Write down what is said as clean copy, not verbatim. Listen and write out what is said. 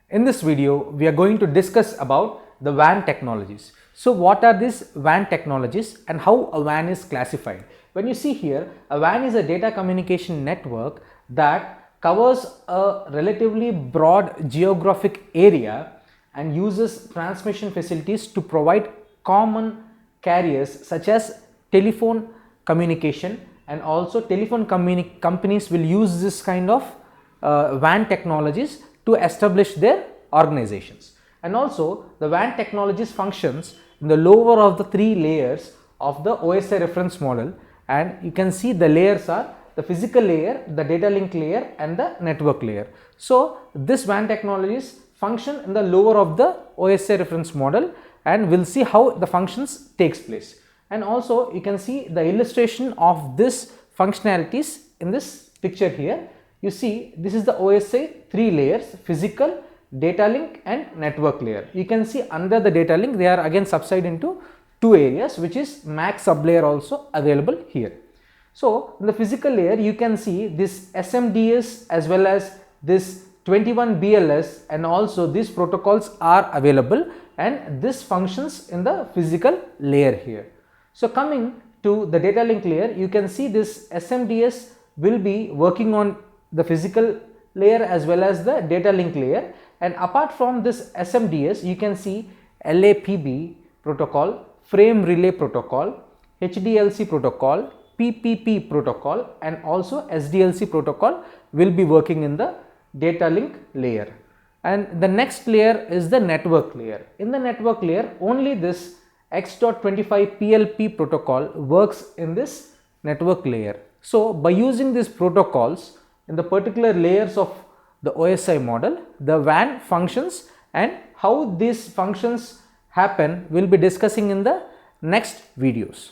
In this video, we are going to discuss about the WAN technologies. So what are these WAN technologies and how a WAN is classified? When you see here, a WAN is a data communication network that covers a relatively broad geographic area and uses transmission facilities to provide common carriers such as telephone communication, and also telephone companies will use this kind of WAN technologies to establish their organizations. And also the WAN technologies functions in the lower of the three layers of the OSI reference model, and you can see the layers are the physical layer, the data link layer and the network layer. So this WAN technologies function in the lower of the OSI reference model, and we'll see how the functions takes place. And also you can see the illustration of this functionalities in this picture here. You see this is the OSI three layers: physical, data link and network layer. You can see under the data link they are again subdivided into two areas, which is MAC sublayer also available here. So in the physical layer you can see this SMDS as well as this 21 BLS, and also these protocols are available, and this functions in the physical layer here. So coming to the data link layer, you can see this SMDS will be working on the physical layer as well as the data link layer, and apart from this SMDS you can see LAPB protocol, frame relay protocol, HDLC protocol, PPP protocol and also SDLC protocol will be working in the data link layer. And the next layer is the network layer. In the network layer only this X.25 PLP protocol works in this network layer. So by using these protocols in the particular layers of the OSI model, the WAN functions, and how these functions happen we'll be discussing in the next videos.